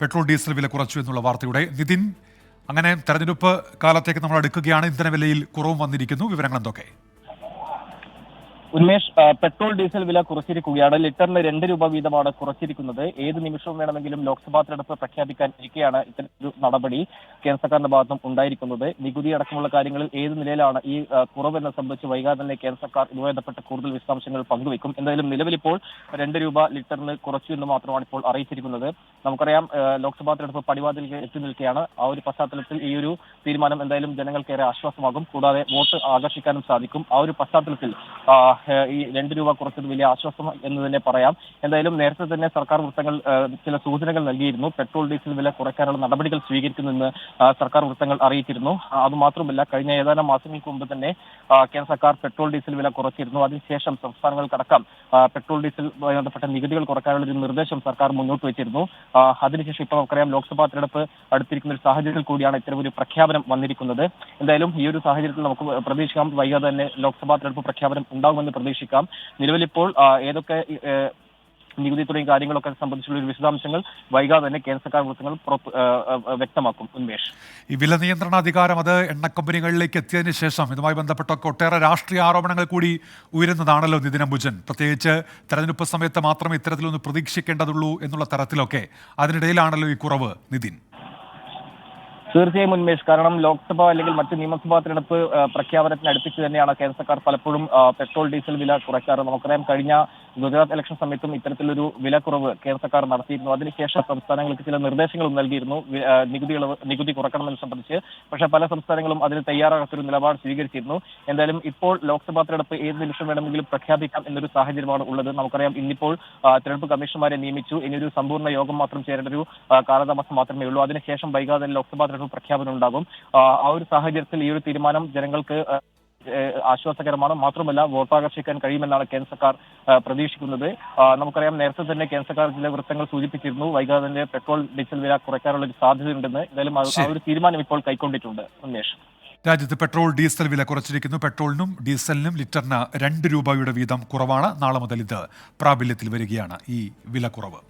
Petrol diesel വില കുറച്ചു എന്നുള്ള വാർത്തയുടെ നിതിൻ, അങ്ങനെ തെരഞ്ഞെടുപ്പ് കാലത്തേക്ക് നമ്മൾ അടുക്കുകയാണ്. ഇന്ധനവിലയിൽ കുറവും വന്നിരിക്കുന്നു. വിവരങ്ങൾ എന്തൊക്കെ? ഉന്മേഷ്, പെട്രോൾ ഡീസൽ വില കുറച്ചിരിക്കുകയാണ്. ലിറ്ററിന് 2 രൂപ വീതമാണ് കുറച്ചിരിക്കുന്നത്. ഏത് നിമിഷവും വേണമെങ്കിലും ലോക്സഭാ തെരഞ്ഞെടുപ്പ് പ്രഖ്യാപിക്കാൻ ഇരിക്കെയാണ് ഇത്തരത്തിലൊരു നടപടി കേന്ദ്ര സർക്കാരിന്റെ ഭാഗത്തും ഉണ്ടായിരിക്കുന്നത്. നികുതി അടക്കമുള്ള കാര്യങ്ങളിൽ ഏത് നിലയിലാണ് ഈ കുറവെന്ന് സംബന്ധിച്ച് വൈകാതെ തന്നെ കേന്ദ്ര സർക്കാർ ഇതുമായി ബന്ധപ്പെട്ട് കൂടുതൽ വിശദാംശങ്ങൾ പങ്കുവെക്കും. എന്തായാലും നിലവിലിപ്പോൾ 2 രൂപ ലിറ്ററിന് കുറച്ചു എന്ന് മാത്രമാണ് ഇപ്പോൾ അറിയിച്ചിരിക്കുന്നത്. നമുക്കറിയാം, ലോക്സഭാ തെരഞ്ഞെടുപ്പ് പടിവാതിലേക്ക് എത്തി നിൽക്കുകയാണ്. ആ ഒരു പശ്ചാത്തലത്തിൽ ഈ ഒരു തീരുമാനം എന്തായാലും ജനങ്ങൾക്കേറെ ആശ്വാസമാകും. കൂടാതെ വോട്ട് ആകർഷിക്കാനും സാധിക്കും. ആ ഒരു പശ്ചാത്തലത്തിൽ ഈ 2 രൂപ കുറച്ചത് വലിയ ആശ്വാസം എന്ന് തന്നെ പറയാം. എന്തായാലും നേരത്തെ തന്നെ സർക്കാർ വൃത്തങ്ങൾ ചില സൂചനകൾ നൽകിയിരുന്നു. പെട്രോൾ ഡീസൽ വില കുറയ്ക്കാനുള്ള നടപടികൾ സ്വീകരിക്കുമെന്ന് സർക്കാർ വൃത്തങ്ങൾ അറിയിച്ചിരുന്നു. അതുമാത്രമല്ല, കഴിഞ്ഞ ഏതാനും മാസങ്ങൾക്ക് മുമ്പ് തന്നെ കേന്ദ്ര സർക്കാർ പെട്രോൾ ഡീസൽ വില കുറച്ചിരുന്നു. അതിനുശേഷം സംസ്ഥാനങ്ങൾക്കടക്കം പെട്രോൾ ഡീസൽ ബന്ധപ്പെട്ട നികുതികൾ കുറയ്ക്കാനുള്ള ഒരു നിർദ്ദേശം സർക്കാർ മുന്നോട്ട് വെച്ചിരുന്നു. അതിനുശേഷം ഇപ്പോൾ നമുക്കറിയാം, ലോക്സഭാ തെരഞ്ഞെടുപ്പ് അടുത്തിരിക്കുന്ന ഒരു സാഹചര്യത്തിൽ കൂടിയാണ് ഇത്തരമൊരു പ്രഖ്യാപനം വന്നിരിക്കുന്നത്. എന്തായാലും ഈ ഒരു സാഹചര്യത്തിൽ നമുക്ക് പ്രതീക്ഷിക്കാം വൈകാതെ തന്നെ ലോക്സഭാ തെരഞ്ഞെടുപ്പ് പ്രഖ്യാപനം ഉണ്ടാകുമെന്ന് പ്രതീക്ഷിക്കാം. നിലവിലിപ്പോൾ ഏതൊക്കെ നികുതി തുടങ്ങിയ കാര്യങ്ങളൊക്കെ സംബന്ധിച്ചുള്ള ഒരു വിശദാംശങ്ങൾ വൈകാതെ തന്നെ കേന്ദ്ര സർക്കാർ വൃത്തങ്ങൾ വ്യക്തമാക്കും. ഉന്മേഷ്, ഈ വില നിയന്ത്രണ അധികാരം അത് എണ്ണ കമ്പനികളിലേക്ക് എത്തിയതിനു ശേഷം ഇതുമായി ബന്ധപ്പെട്ടൊക്കെ ഒട്ടേറെ രാഷ്ട്രീയ ആരോപണങ്ങൾ കൂടി ഉയരുന്നതാണല്ലോ നിതിൻ അംബുജൻ. പ്രത്യേകിച്ച് തെരഞ്ഞെടുപ്പ് സമയത്ത് മാത്രമേ ഇത്തരത്തിലൊന്ന് പ്രതീക്ഷിക്കേണ്ടതുള്ളൂ എന്നുള്ള തരത്തിലൊക്കെ. അതിനിടയിലാണല്ലോ ഈ കുറവ് നിതിൻ. തീർച്ചയായും ഉന്മേഷ്, കാരണം ലോക്സഭ അല്ലെങ്കിൽ മറ്റ് നിയമസഭാ തെരഞ്ഞെടുപ്പ് പ്രഖ്യാപനത്തിന് അടുപ്പിച്ച് തന്നെയാണ് കേന്ദ്ര സർക്കാർ പലപ്പോഴും പെട്രോൾ ഡീസൽ വില കുറയ്ക്കാറ്. നമുക്കറിയാം, കഴിഞ്ഞ ഗുജറാത്ത് ഇലക്ഷൻ സമയത്തും ഇത്തരത്തിലൊരു വില കുറവ് കേന്ദ്ര സർക്കാർ നടത്തിയിരുന്നു. അതിനുശേഷം സംസ്ഥാനങ്ങൾക്ക് ചില നിർദ്ദേശങ്ങളും നൽകിയിരുന്നു നികുതി കുറക്കണമെന്ന് സംബന്ധിച്ച്. പക്ഷേ പല സംസ്ഥാനങ്ങളും അതിന് തയ്യാറാകാത്തൊരു നിലപാട് സ്വീകരിച്ചിരുന്നു. എന്തായാലും ഇപ്പോൾ ലോക്സഭാ തെരഞ്ഞെടുപ്പ് ഏത് നിമിഷം വേണമെങ്കിലും പ്രഖ്യാപിക്കാം എന്നൊരു സാഹചര്യമാണ് ഉള്ളത്. നമുക്കറിയാം, ഇന്നിപ്പോൾ തെരഞ്ഞെടുപ്പ് കമ്മീഷണർമാരെ നിയമിച്ചു. ഇനിയൊരു സമ്പൂർണ്ണ യോഗം മാത്രം ചേരേണ്ട ഒരു കാലതാമസം മാത്രമേ ഉള്ളൂ. അതിനുശേഷം വൈകാതെ ലോക്സഭാ തെരഞ്ഞെടുപ്പ് പ്രഖ്യാപനം ഉണ്ടാകും. ആ ഒരു സാഹചര്യത്തിൽ ഈ ഒരു തീരുമാനം ജനങ്ങൾക്ക് ആശ്വാസകരമാണ്. മാത്രമല്ല, വോട്ടാകർഷിക്കാൻ കഴിയുമെന്നാണ് കേന്ദ്ര സർക്കാർ പ്രതീക്ഷിക്കുന്നത്. നമുക്കറിയാം, നേരത്തെ തന്നെ കേന്ദ്ര സർക്കാർ ചില വൃത്തങ്ങൾ സൂചിപ്പിച്ചിരുന്നു വൈകാതെ തന്നെ പെട്രോൾ ഡീസൽ വില കുറയ്ക്കാനുള്ള ഒരു സാധ്യതയുണ്ടെന്ന്. എന്തായാലും ആ ഒരു തീരുമാനം ഇപ്പോൾ കൈക്കൊണ്ടിട്ടുണ്ട്. ഉന്മേഷ്, രാജ്യത്ത് പെട്രോൾ ഡീസൽ വില കുറച്ചിരിക്കുന്നു. പെട്രോളിനും ഡീസലിനും ലിറ്ററിന് 2 രൂപയുടെ വീതം കുറവാണ്. നാളെ മുതൽ ഇത് പ്രാബല്യത്തിൽ വരികയാണ് ഈ വില കുറവ്.